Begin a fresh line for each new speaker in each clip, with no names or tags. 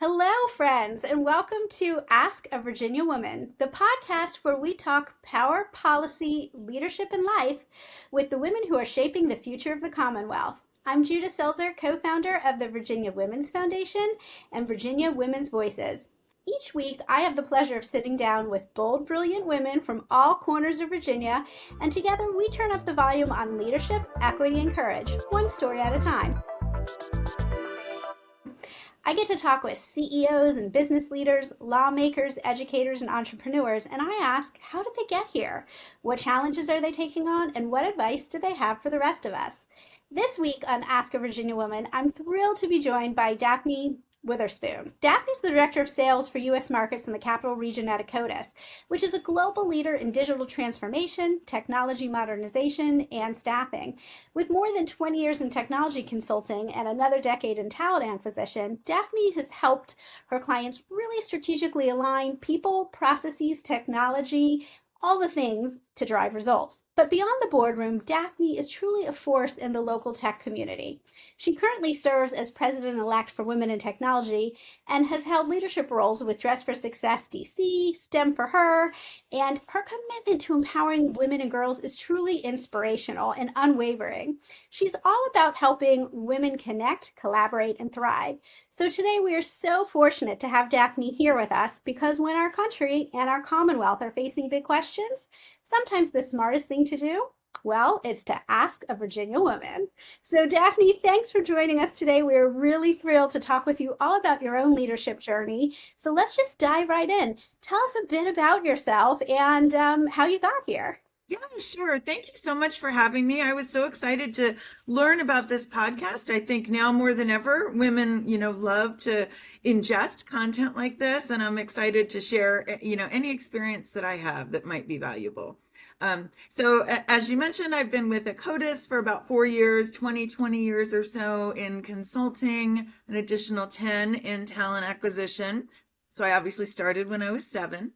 Hello, friends, and welcome to Ask a Virginia Woman, the podcast where we talk power, policy, leadership, and life with the women who are shaping the future of the Commonwealth. I'm Judy Selzer, co founder of the Virginia Women's Foundation and Virginia Women's Voices. Each week, I have the pleasure of sitting down with bold, brilliant women from all corners of Virginia, and together we turn up the volume on leadership, equity, and courage, one story at a time. I get to talk with CEOs and business leaders, lawmakers, educators, and entrepreneurs, and I ask, how did they get here? What challenges are they taking on? And what advice do they have for the rest of us? This week on Ask a Virginia Woman, I'm thrilled to be joined by Daphne Wotherspoon. Daphne's the Director of Sales for U.S. Markets in the Capital Region at Akkodis, which is a global leader in digital transformation, technology modernization, and staffing. With more than 20 years in technology consulting and another decade in talent acquisition, Daphne has helped her clients really strategically align people, processes, technology, all the things to drive results. But beyond the boardroom, Daphne is truly a force in the local tech community. She currently serves as president-elect for Women in Technology and has held leadership roles with Dress for Success DC, STEM for Her, and her commitment to empowering women and girls is truly inspirational and unwavering. She's all about helping women connect, collaborate, and thrive. So today we are so fortunate to have Daphne here with us because when our country and our Commonwealth are facing big questions, sometimes the smartest thing to do, well, is to ask a Virginia woman. So Daphne, thanks for joining us today. We're really thrilled to talk with you all about your own leadership journey. So let's just dive right in. Tell us a bit about yourself and how you got here.
Yeah, sure. Thank you so much for having me. I was so excited to learn about this podcast. I think now more than ever, women, love to ingest content like this, and I'm excited to share, any experience that I have that might be valuable. As you mentioned, I've been with Akkodis for about 4 years, 20 years or so in consulting, an additional 10 in talent acquisition. So I obviously started when I was 7.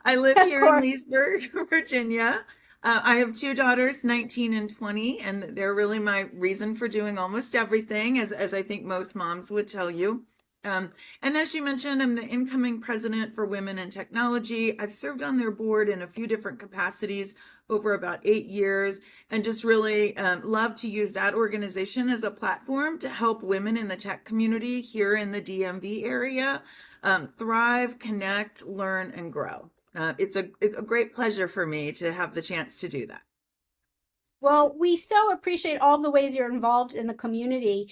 I live
Of
here in
course.
Leesburg, Virginia. I have 2 daughters, 19 and 20, and they're really my reason for doing almost everything, as I think most moms would tell you. And as you mentioned, I'm the incoming president for Women in Technology. I've served on their board in a few different capacities over about 8 years, and just really love to use that organization as a platform to help women in the tech community here in the DMV area thrive, connect, learn, and grow. It's a great pleasure for me to have the chance to do that.
Well, we so appreciate all the ways you're involved in the community.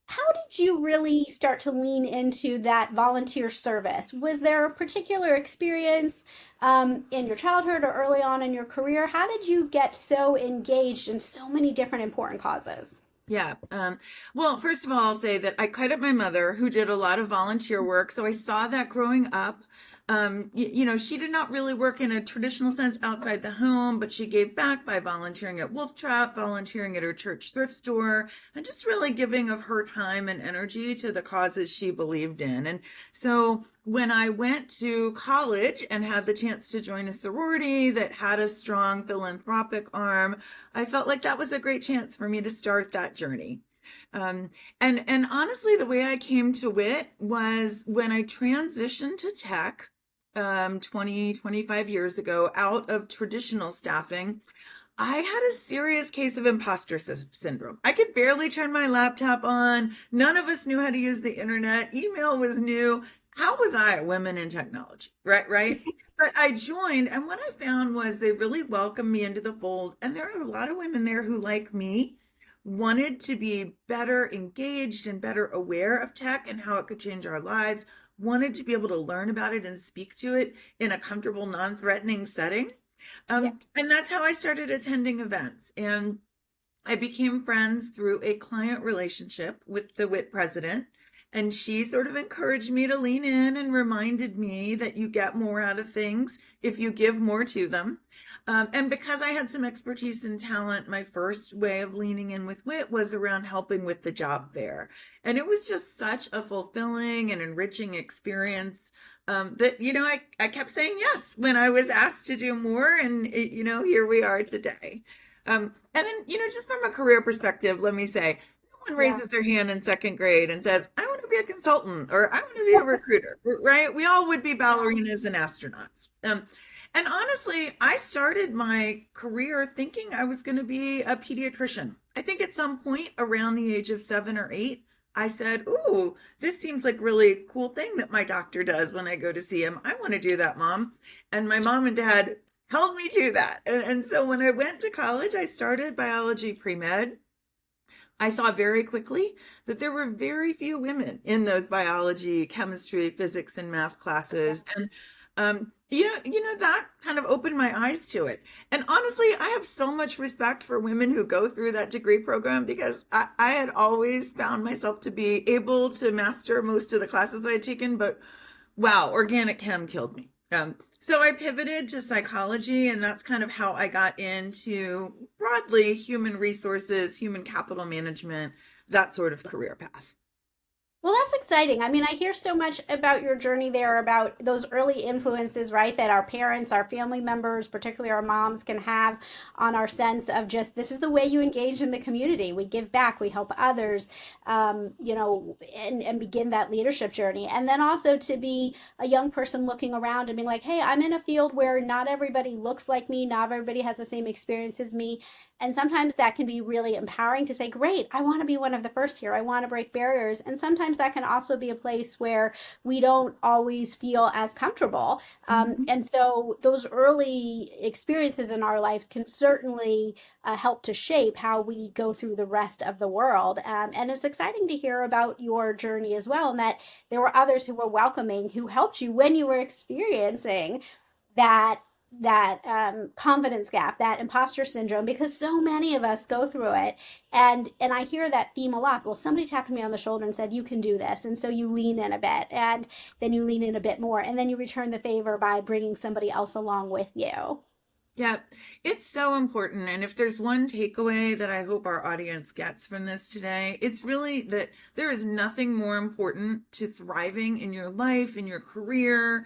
How did you really start to lean into that volunteer service? Was there a particular experience in your childhood or early on in your career? How did you get so engaged in so many different important causes?
Yeah. Well, first of all, I'll say that I credit my mother, who did a lot of volunteer work. So I saw that growing up. She did not really work in a traditional sense outside the home, but she gave back by volunteering at Wolf Trap, volunteering at her church thrift store, and just really giving of her time and energy to the causes she believed in. And so when I went to college and had the chance to join a sorority that had a strong philanthropic arm, I felt like that was a great chance for me to start that journey. And honestly, the way I came to WIT was when I transitioned to tech 25 years ago out of traditional staffing. I had a serious case of imposter syndrome. I could barely turn my laptop on. None of us knew how to use the internet. Email was new. How was I a women in technology? Right. But I joined, and what I found was they really welcomed me into the fold. And there are a lot of women there who, like me, wanted to be better engaged and better aware of tech and how it could change our lives, wanted to be able to learn about it and speak to it in a comfortable, non-threatening setting.
Yeah.
And that's how I started attending events. And I became friends through a client relationship with the WIT president. And she sort of encouraged me to lean in and reminded me that you get more out of things if you give more to them. And because I had some expertise in talent, my first way of leaning in with WIT was around helping with the job fair. And it was just such a fulfilling and enriching experience that, I kept saying yes when I was asked to do more. And, here we are today. And then, just from a career perspective, let me say, no one
Yeah.
raises their hand in second grade and says, I want to to be a consultant, or I want to be a recruiter, right? We all would be ballerinas and astronauts. And honestly, I started my career thinking I was going to be a pediatrician. I think at some point around the age of 7 or 8, I said, "Ooh, this seems like really cool thing that my doctor does when I go to see him. I want to do that, Mom." And my mom and dad held me to that. And so when I went to college, I started biology pre-med. I saw very quickly that there were very few women in those biology, chemistry, physics, and math classes. And that kind of opened my eyes to it. And honestly, I have so much respect for women who go through that degree program because I had always found myself to be able to master most of the classes I had taken, but wow, organic chem killed me. So I pivoted to psychology, and that's kind of how I got into broadly human resources, human capital management, that sort of career path.
Well, that's exciting. I mean, I hear so much about your journey there, about those early influences, right? That our parents, our family members, particularly our moms, can have on our sense of just this is the way you engage in the community. We give back, we help others, and begin that leadership journey. And then also to be a young person looking around and being like, hey, I'm in a field where not everybody looks like me, not everybody has the same experience as me. And sometimes that can be really empowering to say, great, I want to be one of the first here. I want to break barriers. And sometimes that can also be a place where we don't always feel as comfortable.
Mhm.
And so those early experiences in our lives can certainly help to shape how we go through the rest of the world. And it's exciting to hear about your journey as well, and that there were others who were welcoming, who helped you when you were experiencing that confidence gap, that imposter syndrome, because so many of us go through it. And I hear that theme a lot. Well, somebody tapped me on the shoulder and said, you can do this. And so you lean in a bit, and then you lean in a bit more, and then you return the favor by bringing somebody else along with you.
Yeah, it's so important. And if there's one takeaway that I hope our audience gets from this today, it's really that there is nothing more important to thriving in your life, in your career,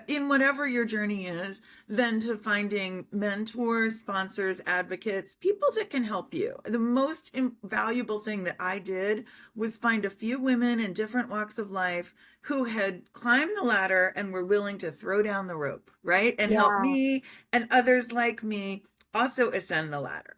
in whatever your journey is, than to finding mentors, sponsors, advocates, people that can help you. The most valuable thing that I did was find a few women in different walks of life who had climbed the ladder and were willing to throw down the rope, right? And help
Yeah.
me and others like me also ascend the ladder.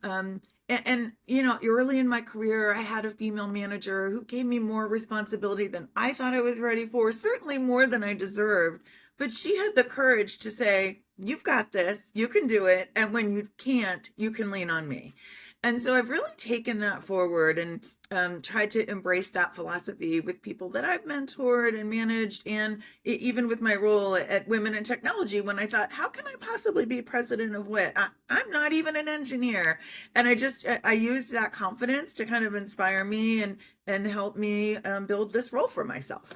Early in my career, I had a female manager who gave me more responsibility than I thought I was ready for, certainly more than I deserved. But she had the courage to say, "You've got this, you can do it. And when you can't, you can lean on me." And so I've really taken that forward and tried to embrace that philosophy with people that I've mentored and managed, and even with my role at Women in Technology, when I thought, how can I possibly be president of WIT? I'm not even an engineer. And I used that confidence to kind of inspire me and help me build this role for myself.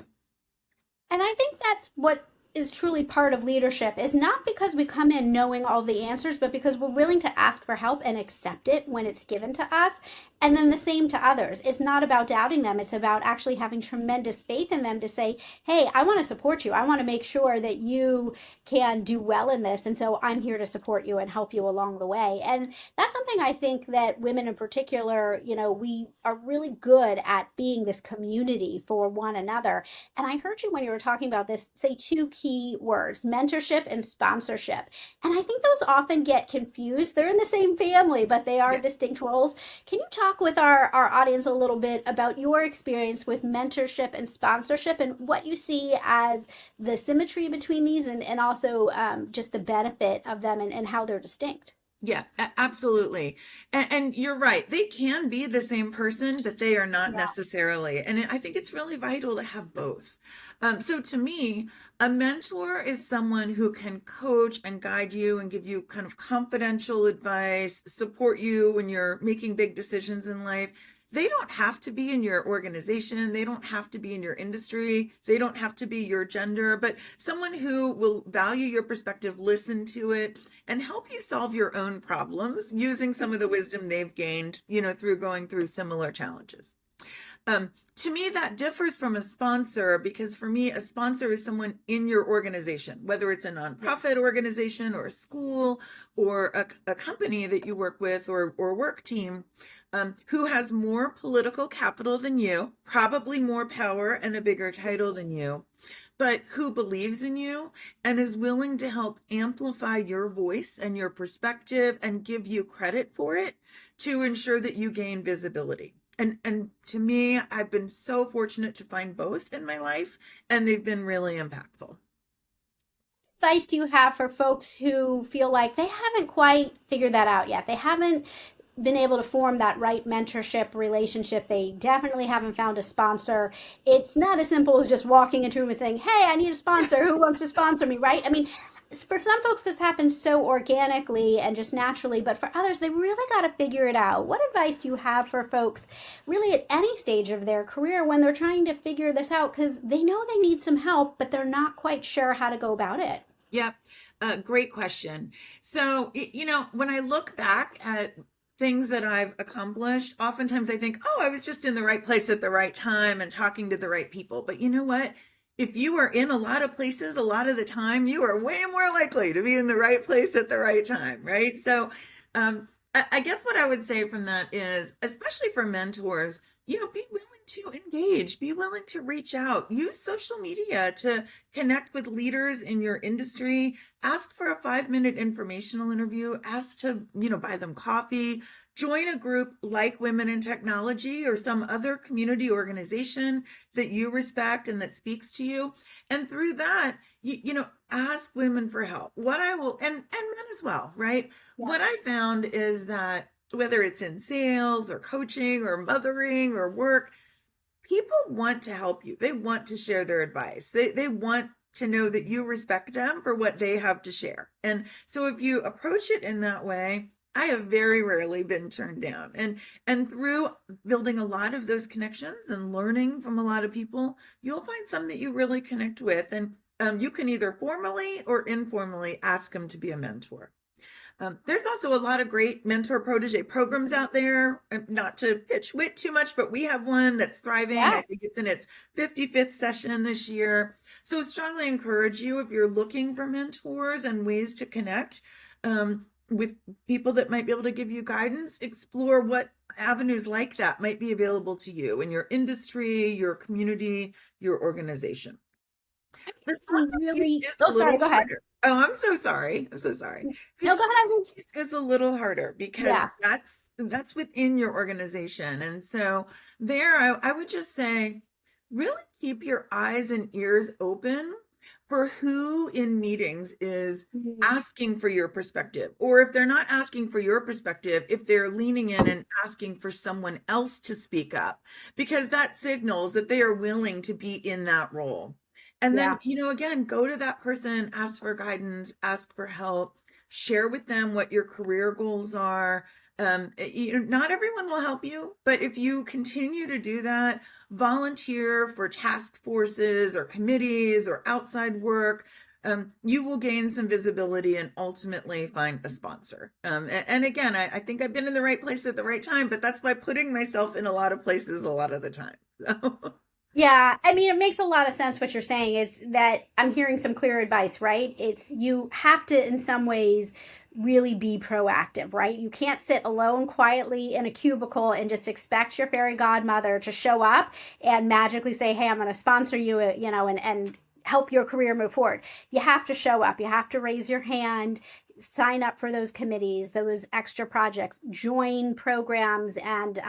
And I think that's what is truly part of leadership, is not because we come in knowing all the answers, but because we're willing to ask for help and accept it when it's given to us. And then the same to others. It's not about doubting them. It's about actually having tremendous faith in them to say, hey, I want to support you. I want to make sure that you can do well in this. And so I'm here to support you and help you along the way. And that's something I think that women in particular, we are really good at being this community for one another. And I heard you when you were talking about this say two key words: mentorship and sponsorship. And I think those often get confused. They're in the same family, but they are
Yeah.
distinct roles. Can you talk with our audience a little bit about your experience with mentorship and sponsorship and what you see as the symmetry between these, and also just the benefit of them, and how they're distinct?
Yeah, absolutely. And you're right. They can be the same person, but they are not
Yeah.
necessarily. And I think it's really vital to have both. So to me, a mentor is someone who can coach and guide you and give you kind of confidential advice, support you when you're making big decisions in life. They don't have to be in your organization. They don't have to be in your industry. They don't have to be your gender, but someone who will value your perspective, listen to it, and help you solve your own problems using some of the wisdom they've gained, through going through similar challenges. To me, that differs from a sponsor because for me, a sponsor is someone in your organization, whether it's a
Yeah.
nonprofit organization or a school or a company that you work with or work team, who has more political capital than you, probably more power and a bigger title than you, but who believes in you and is willing to help amplify your voice and your perspective and give you credit for it to ensure that you gain visibility. And to me, I've been so fortunate to find both in my life, and they've been really impactful.
Advice do you have for folks who feel like they haven't quite figured that out yet? They haven't been able to form that right mentorship relationship. They definitely haven't found a sponsor. It's not as simple as just walking into a room and saying, "Hey, I need a sponsor. Who wants to sponsor me?" Right? I mean, for some folks, this happens so organically and just naturally, but for others, they really got to figure it out. What advice do you have for folks really at any stage of their career when they're trying to figure this out because they know they need some help, but they're not quite sure how to go about it?
Yep. Great question. So, when I look back at things that I've accomplished, oftentimes I think, oh, I was just in the right place at the right time and talking to the right people. But you know what? If you are in a lot of places a lot of the time, you are way more likely to be in the right place at the right time, right? So, I guess what I would say from that is, especially for mentors, be willing to engage, be willing to reach out, use social media to connect with leaders in your industry, ask for a 5-minute informational interview, ask to, buy them coffee, join a group like Women in Technology or some other community organization that you respect and that speaks to you. And through that, ask women for help. What I will, and men as well, right?
Yeah.
What I found is that whether it's in sales or coaching or mothering or work, people want to help you. They want to share their advice. They want to know that you respect them for what they have to share. And so if you approach it in that way, I have very rarely been turned down. And through building a lot of those connections and learning from a lot of people, you'll find some that you really connect with. And you can either formally or informally ask them to be a mentor. There's also a lot of great mentor protege programs out there. Not to pitch WIT too much, but we have one that's thriving. I
Yeah.
think it's in its 55th session this year. So strongly encourage you if you're looking for mentors and ways to connect with people that might be able to give you guidance, explore what avenues like that might be available to you in your industry, your community, your organization. The sponsor piece
Really,
is a
oh, sorry,
little
go ahead.
harder. Oh, I'm so sorry. I'm so sorry. The
No, go
sponsor
ahead.
piece is a little harder because
Yeah.
that's within your organization. And so there, I would just say, really keep your eyes and ears open for who in meetings is
Mhm.
asking for your perspective. Or if they're not asking for your perspective, if they're leaning in and asking for someone else to speak up, because that signals that they are willing to be in that role. And then,
Yeah.
again, go to that person, ask for guidance, ask for help, share with them what your career goals are. Not everyone will help you, but if you continue to do that, volunteer for task forces or committees or outside work, you will gain some visibility and ultimately find a sponsor. And again, I think I've been in the right place at the right time, but that's by putting myself in a lot of places a lot of the time. So.
Yeah, I mean, it makes a lot of sense what you're saying is that I'm hearing some clear advice, right? It's you have to, in some ways, really be proactive, right? You can't sit alone quietly in a cubicle and just expect your fairy godmother to show up and magically say, "Hey, I'm going to sponsor you," and help your career move forward. You have to show up. You have to raise your hand, sign up for those committees, those extra projects, join programs and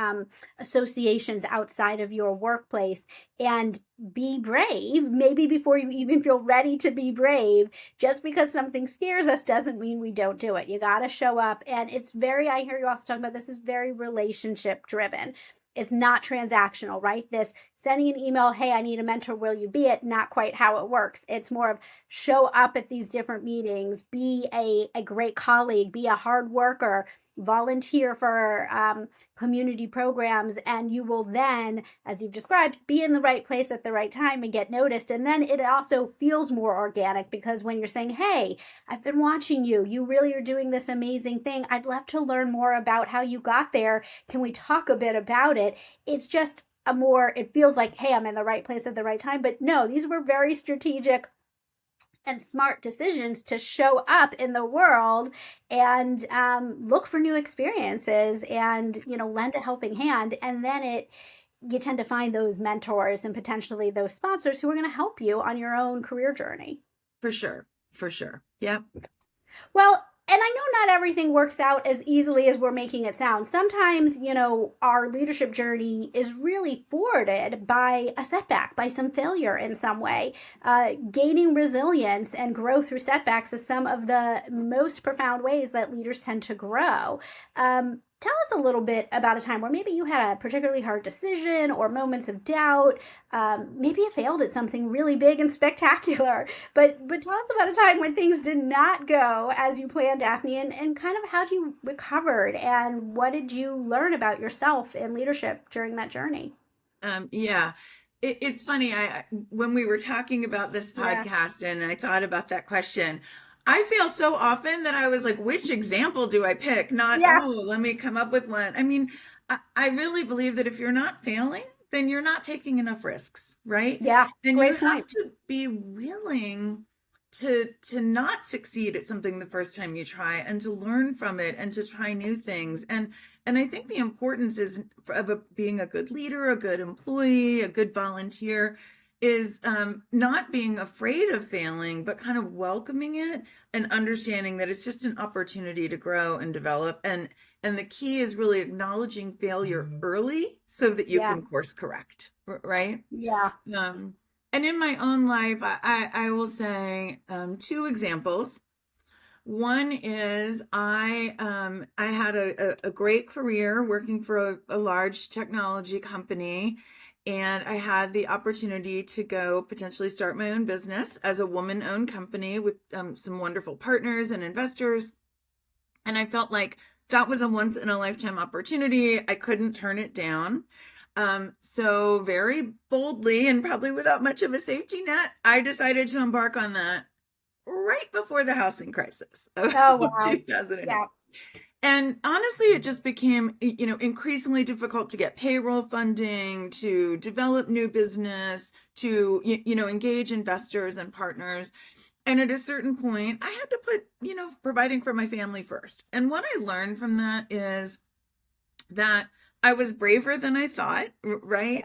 associations outside of your workplace, and be brave, maybe before you even feel ready to be brave. Just because something scares us doesn't mean we don't do it. You got to show up. And it's very, I hear you also talking about this is very relationship driven. It's not transactional, right? This sending an email, "Hey, I need a mentor, will you be it?" Not quite how it works. It's more of show up at these different meetings, be a great colleague, be a hard worker, volunteer for community programs, and you will then, as you've described, be in the right place at the right time and get noticed. And then it also feels more organic because when you're saying, "Hey, I've been watching you. You really are doing this amazing thing. I'd love to learn more about how you got there. Can we talk a bit about it?" It's just a more, it feels like, hey, I'm in the right place at the right time. But no, these were very strategic and smart decisions to show up in the world and look for new experiences and, lend a helping hand. And then you tend to find those mentors and potentially those sponsors who are going to help you on your own career journey.
For sure. For sure. Yep.
Well, and I know not everything works out as easily as we're making it sound. Sometimes, our leadership journey is really thwarted by a setback, by some failure in some way. Gaining resilience and grow through setbacks is some of the most profound ways that leaders tend to grow. Tell us a little bit about a time where maybe you had a particularly hard decision or moments of doubt. Maybe you failed at something really big and spectacular. But tell us about a time when things did not go as you planned, Daphne, and kind of how you recovered and what did you learn about yourself in leadership during that journey?
Yeah. It's funny. When we were talking about this
Yeah.
podcast and I thought about that question, I feel so often that I was like, which example do I pick? Not,
Yeah.
oh, let me come up with one. I mean, I really believe that if you're not failing, then you're not taking enough risks, right?
Yeah.
And you
Great
have
point.
to be willing to not succeed at something the first time you try and to learn from it and to try new things. And I think the importance is of being a good leader, a good employee, a good volunteer is not being afraid of failing, but kind of welcoming it and understanding that it's just an opportunity to grow and develop. And the key is really acknowledging failure early so that you
Yeah.
can course correct, right?
Yeah.
Um, and in my own life, I will say two examples. One is I had a great career working for a large technology company, and I had the opportunity to go potentially start my own business as a woman-owned company with some wonderful partners and investors. And I felt like that was a once in a lifetime opportunity. I couldn't turn it down. So very boldly and probably without much of a safety net, I decided to embark on that right before the housing crisis of
Oh, wow.
2008.
Yeah.
And honestly, it just became, increasingly difficult to get payroll funding, to develop new business, to, engage investors and partners. And at a certain point, I had to put, providing for my family first. And what I learned from that is that I was braver than I thought, right?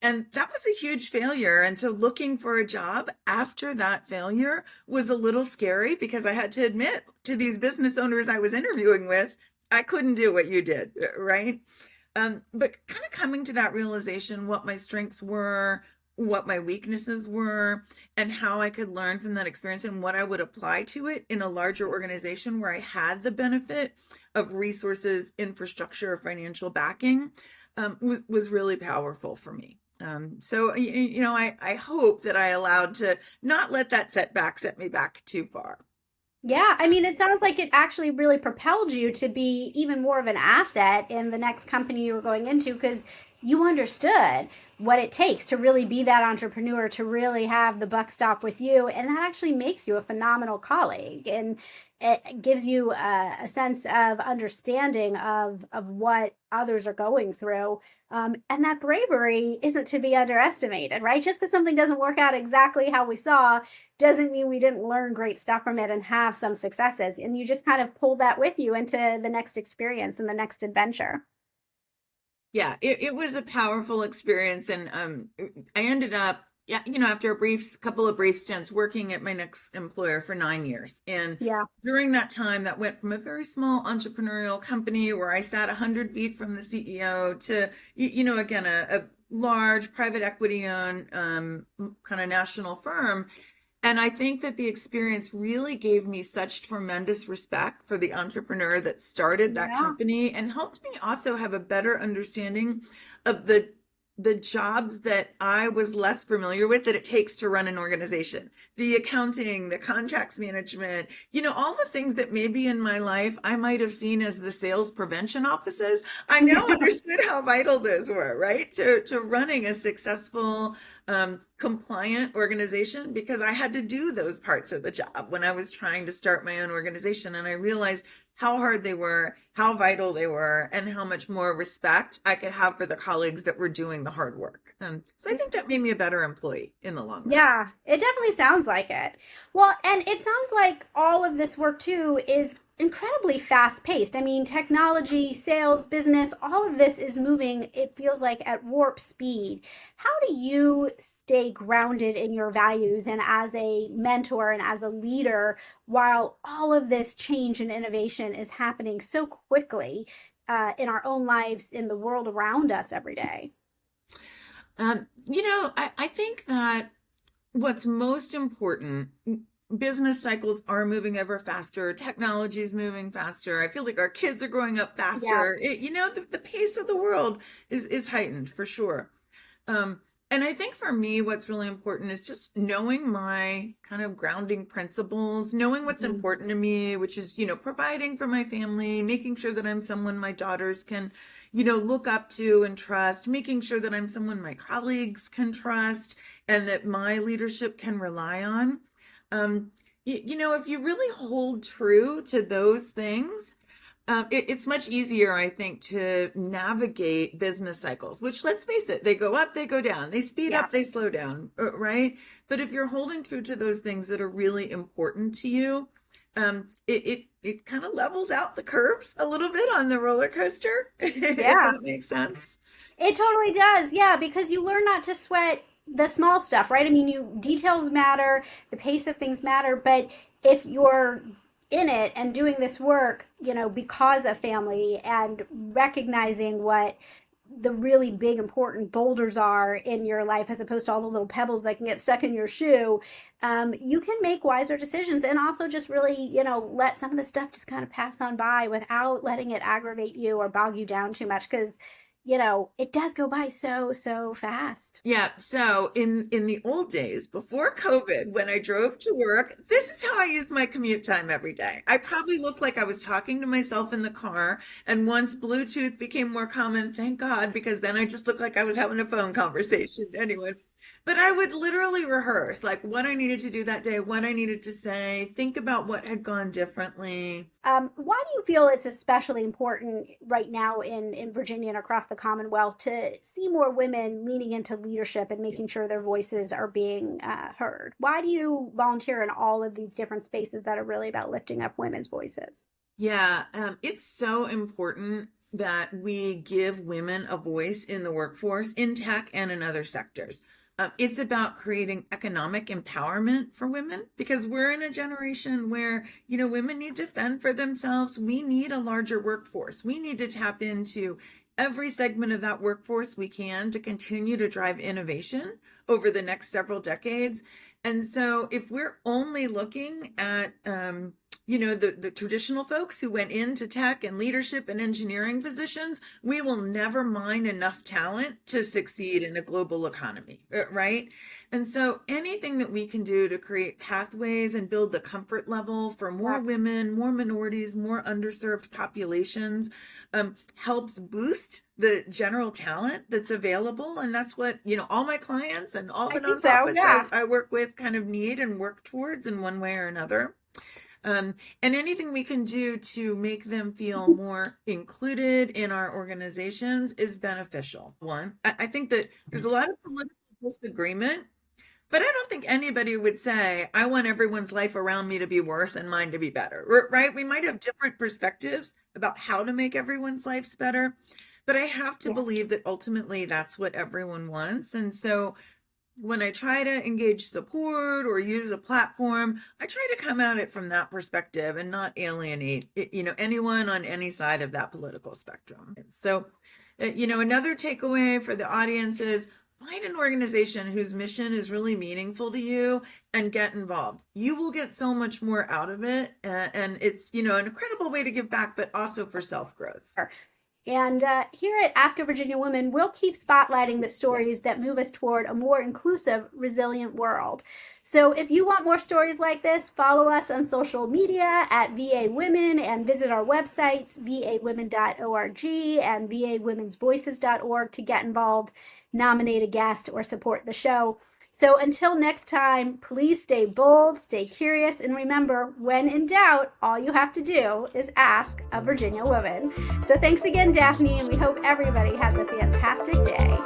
And that was a huge failure. And so looking for a job after that failure was a little scary because I had to admit to these business owners I was interviewing with, I couldn't do what you did, right? But kind of coming to that realization, what my strengths were, what my weaknesses were, and how I could learn from that experience and what I would apply to it in a larger organization where I had the benefit of resources, infrastructure, financial backing, was really powerful for me. So, I hope that I allowed to not let that setback set me back too far.
Yeah, I mean, it sounds like it actually really propelled you to be even more of an asset in the next company you were going into because you understood what it takes to really be that entrepreneur, to really have the buck stop with you. And that actually makes you a phenomenal colleague. And it gives you a sense of understanding of what others are going through. And that bravery isn't to be underestimated, right? Just because something doesn't work out exactly how we saw doesn't mean we didn't learn great stuff from it and have some successes. And you just kind of pull that with you into the next experience and the next adventure.
Yeah, it was a powerful experience. And I ended up, yeah, after a couple of brief stints working at my next employer for 9 years. And
Yeah.
during that time, that went from a very small entrepreneurial company where I sat 100 feet from the CEO to, again, a large private equity owned kind of national firm. And I think that the experience really gave me such tremendous respect for the entrepreneur that started that
Yeah.
company and helped me also have a better understanding of the jobs that I was less familiar with that it takes to run an organization. The accounting, the contracts management, all the things that maybe in my life I might have seen as the sales prevention offices. I now understood how vital those were, right? To running a successful compliant organization because I had to do those parts of the job when I was trying to start my own organization. And I realized how hard they were, how vital they were, and how much more respect I could have for the colleagues that were doing the hard work. So I think that made me a better employee in the long run.
Yeah, it definitely sounds like it. Well, and it sounds like all of this work too is incredibly fast paced. I mean, technology, sales, business, all of this is moving, it feels like at warp speed. How do you stay grounded in your values and as a mentor and as a leader while all of this change and innovation is happening so quickly in our own lives, in the world around us every day?
I think that what's most important, business cycles are moving ever faster, technology is moving faster. I feel like our kids are growing up
Yeah,
faster. The pace of the world is heightened for sure. Um, and I think for me, what's really important is just knowing my kind of grounding principles, knowing what's
mhm,
important to me, which is, providing for my family, making sure that I'm someone my daughters can, look up to and trust, making sure that I'm someone my colleagues can trust and that my leadership can rely on. If you really hold true to those things, it's much easier, I think, to navigate business cycles, which let's face it, they go up, they go down, they speed
yeah.
up, they slow down, right? But if you're holding true to those things that are really important to you, it kind of levels out the curves a little bit on the roller coaster, if
Yeah.
that makes sense.
It totally does. Yeah, because you learn not to sweat the small stuff, right? I mean, details matter, the pace of things matter, but if you're in it and doing this work, because of family and recognizing what the really big important boulders are in your life as opposed to all the little pebbles that can get stuck in your shoe, you can make wiser decisions and also just really, let some of the stuff just kind of pass on by without letting it aggravate you or bog you down too much because it does go by so fast.
Yeah, so in the old days before COVID, when I drove to work, this is how I used my commute time every day. I probably looked like I was talking to myself in the car, and once Bluetooth became more common, thank God, because then I just looked like I was having a phone conversation anyway. But I would literally rehearse like what I needed to do that day, what I needed to say, think about what had gone differently.
Why do you feel it's especially important right now in Virginia and across the Commonwealth to see more women leaning into leadership and making sure their voices are being heard? Why do you volunteer in all of these different spaces that are really about lifting up women's voices?
Yeah, it's so important that we give women a voice in the workforce, in tech and in other sectors. It's about creating economic empowerment for women because we're in a generation where, women need to fend for themselves. We need a larger workforce. We need to tap into every segment of that workforce we can to continue to drive innovation over the next several decades. And so if we're only looking at, the traditional folks who went into tech and leadership and engineering positions, we will never mine enough talent to succeed in a global economy, right? And so anything that we can do to create pathways and build the comfort level for more
Yeah,
women, more minorities, more underserved populations, helps boost the general talent that's available. And that's what, all my clients and all
I
the
think so.
nonprofits
Yeah.
I work with kind of need and work towards in one way or another. And anything we can do to make them feel more included in our organizations is beneficial. One, I think that there's a lot of political disagreement, but I don't think anybody would say, I want everyone's life around me to be worse and mine to be better, right? We might have different perspectives about how to make everyone's lives better, but I have to
Yeah.
believe that ultimately that's what everyone wants. And so when I try to engage support or use a platform, I try to come at it from that perspective and not alienate, anyone on any side of that political spectrum. So, another takeaway for the audience is find an organization whose mission is really meaningful to you and get involved. You will get so much more out of it. And it's, an incredible way to give back, but also for self-growth.
And here at Ask a Virginia Woman, we'll keep spotlighting the
Yeah.
stories that move us toward a more inclusive, resilient world. So if you want more stories like this, follow us on social media at VA Women and visit our websites, vawomen.org and vawomensvoices.org to get involved, nominate a guest, or support the show. So until next time, please stay bold, stay curious, and remember, when in doubt, all you have to do is ask a Virginia woman. So thanks again, Daphne, and we hope everybody has a fantastic day.